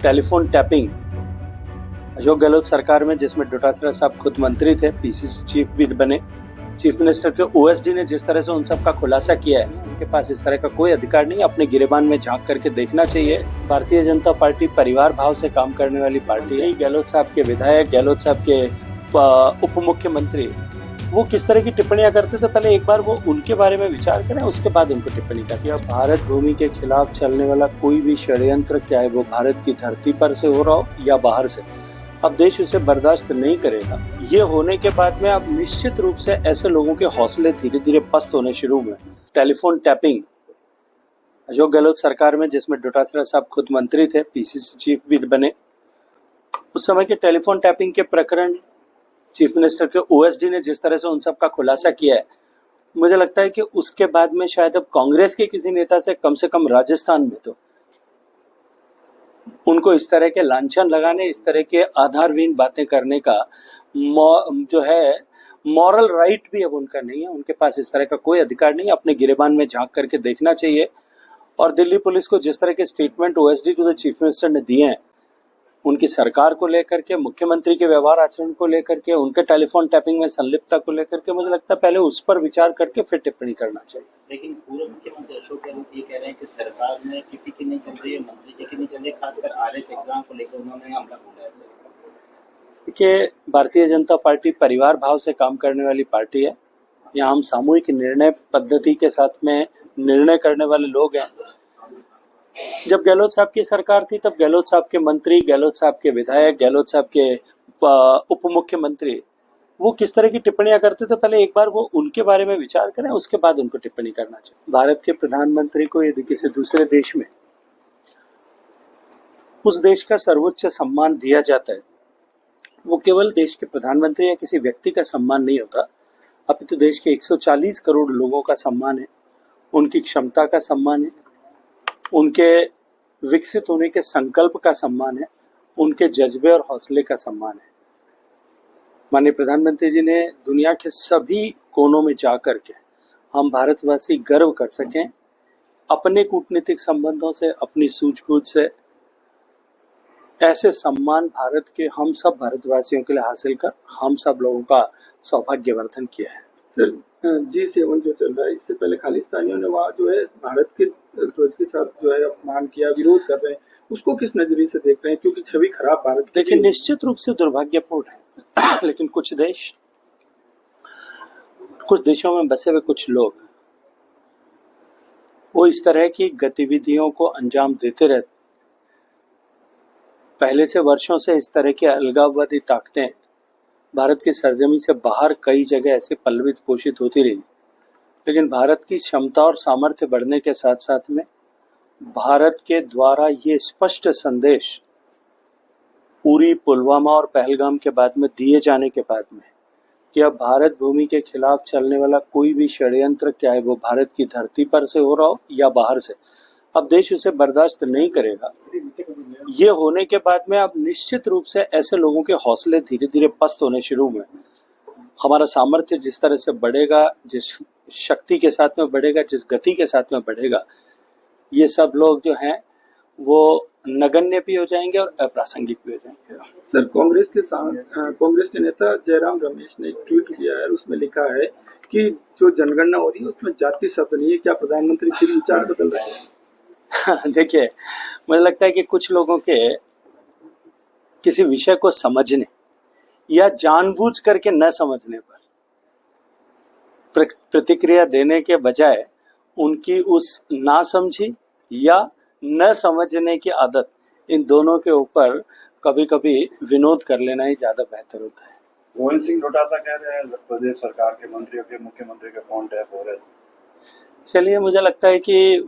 Telephone tapping Ashok Gehlot सरकार में, जिसमें डोटासरा साहब खुद मंत्री थे, पीसीसी चीफ भी बने, चीफ मिनिस्टर के ओएसडी ने जिस तरह से उन सब का खुलासा किया है, उनके पास इस तरह का कोई अधिकार नहीं। अपने गिरेबान में झांक करके देखना चाहिए। भारतीय जनता पार्टी परिवार भाव से काम करने वाली पार्टी है। गहलोत साहब के विधायक, गहलोत साहब के उप मुख्यमंत्री वो किस तरह की टिप्पणियां करते थे, पहले एक बार वो उनके बारे में विचार करें, उसके बाद उनको टिप्पणी करें। अब भारत भूमि के खिलाफ चलने वाला कोई भी षड्यंत्र, चाहे वो भारत की धरती पर से हो रहा हो या बाहर से, अब देश उसे बर्दाश्त नहीं करेगा। ये होने के बाद में अब निश्चित रूप से ऐसे लोगों के हौसले धीरे धीरे पस्त होने शुरू हुए। टेलीफोन टैपिंग अशोक गहलोत सरकार में, जिसमें डोटासरा साहब खुद मंत्री थे, पीसीसी चीफ भी बने, उस समय के टेलीफोन टैपिंग के प्रकरण चीफ मिनिस्टर के ओएसडी ने जिस तरह से उन सब का खुलासा किया है, मुझे लगता है कि उसके बाद में शायद अब कांग्रेस के किसी नेता से कम राजस्थान में तो उनको इस तरह के लांछन लगाने, इस तरह के आधारहीन बातें करने का जो है मॉरल राइट भी अब उनका नहीं है। उनके पास इस तरह का कोई अधिकार नहीं है। अपने गिरेबान में झांक करके देखना चाहिए। और दिल्ली पुलिस को जिस तरह के statement OSD to the chief minister ने दिए हैं, उनकी सरकार को लेकर के, मुख्यमंत्री के व्यवहार आचरण को लेकर के, उनके टेलीफोन टैपिंग में संलिप्तता को लेकर के, मुझे लगता है पहले उस पर विचार करके फिर टिप्पणी करना चाहिए। लेकिन पूर्व मुख्यमंत्री अशोक गहलोत ये कह रहे हैं कि सरकार में किसी की नहीं चल रही है, मंत्री जी की नहीं चल रही, खासकर आरएस एग्जाम को लेकर उन्होंने हमला बोला है। देखिए, भारतीय जनता पार्टी परिवार भाव से काम करने वाली पार्टी है। यहाँ हम सामूहिक निर्णय पद्धति के साथ में निर्णय करने वाले लोग हैं। जब गहलोत साहब की सरकार थी, तब गहलोत साहब के मंत्री, गहलोत साहब के विधायक, गहलोत साहब के उप मुख्यमंत्री वो किस तरह की टिप्पणियां करते थे, पहले एक बार वो उनके बारे में विचार करें, उसके बाद उनको टिप्पणी करना चाहिए। भारत के प्रधानमंत्री को यदि किसी दूसरे देश में उस देश का सर्वोच्च सम्मान दिया जाता है, वो केवल देश के प्रधानमंत्री या किसी व्यक्ति का सम्मान नहीं होता, अपितु देश के 140 करोड़ लोगों का सम्मान है, उनकी क्षमता का सम्मान है, उनके विकसित होने के संकल्प का सम्मान है, उनके जज्बे और हौसले का सम्मान है। माननीय प्रधानमंत्री जी ने दुनिया के सभी कोनों में जाकर के हम भारतवासी गर्व कर सकें, अपने कूटनीतिक संबंधों से, अपनी सूझबूझ से ऐसे सम्मान भारत के हम सब भारतवासियों के लिए हासिल कर हम सब लोगों का सौभाग्यवर्धन किया है। सर, G7 जो चल रहा है, इससे पहले खालिस्तानियों ने वहाँ जो है भारत के ध्वज के साथ जो है अपमान किया, विरोध कर रहे हैं, उसको किस नजरिए से देख रहे हैं, क्योंकि छवि खराब भारत की। देखिए, निश्चित रूप से दुर्भाग्यपूर्ण है लेकिन कुछ देशों में बसे हुए कुछ लोग वो इस तरह की गतिविधियों को अंजाम देते रहते। पहले से वर्षों से इस तरह की अलगाववादी ताकतें भारत की सरजमी से बाहर कई जगह ऐसे पल्लवित पोषित होती रही, लेकिन भारत की क्षमता और सामर्थ्य बढ़ने के साथ साथ में भारत के द्वारा ये स्पष्ट संदेश उरी, पुलवामा और पहलगाम के बाद में दिए जाने के बाद में कि अब भारत भूमि के खिलाफ चलने वाला कोई भी षड्यंत्र, चाहे वो भारत की धरती पर से हो रहा हो या बाहर से, अब देश उसे बर्दाश्त नहीं करेगा। ये होने के बाद में अब निश्चित रूप से ऐसे लोगों के हौसले धीरे धीरे पस्त होने शुरू हुए। हमारा सामर्थ्य जिस तरह से बढ़ेगा, जिस शक्ति के साथ में बढ़ेगा, जिस गति के साथ में बढ़ेगा, ये सब लोग जो हैं वो नगण्य भी हो जाएंगे और अप्रासंगिक भी हो जाएंगे। सर, कांग्रेस के नेता जयराम रमेश ने एक ट्वीट किया है, उसमें लिखा है कि जो जनगणना हो रही है उसमें जाति शब्द नहीं है। क्या प्रधानमंत्री फिर विचार बदल रहे हैं? देखिए, मुझे लगता है कि कुछ लोगों के किसी विषय को समझने या जानबूझ करके न समझने पर प्रतिक्रिया देने के बजाय उनकी उस ना समझी या न समझने की आदत, इन दोनों के ऊपर कभी कभी विनोद कर लेना ही ज्यादा बेहतर होता है। मोहन सिंह डोटासरा कह रहे हैं प्रदेश सरकार के मंत्रियों के मुख्यमंत्री के फोन टैप हो रहे हैं। चलिए, मुझे लगता है कि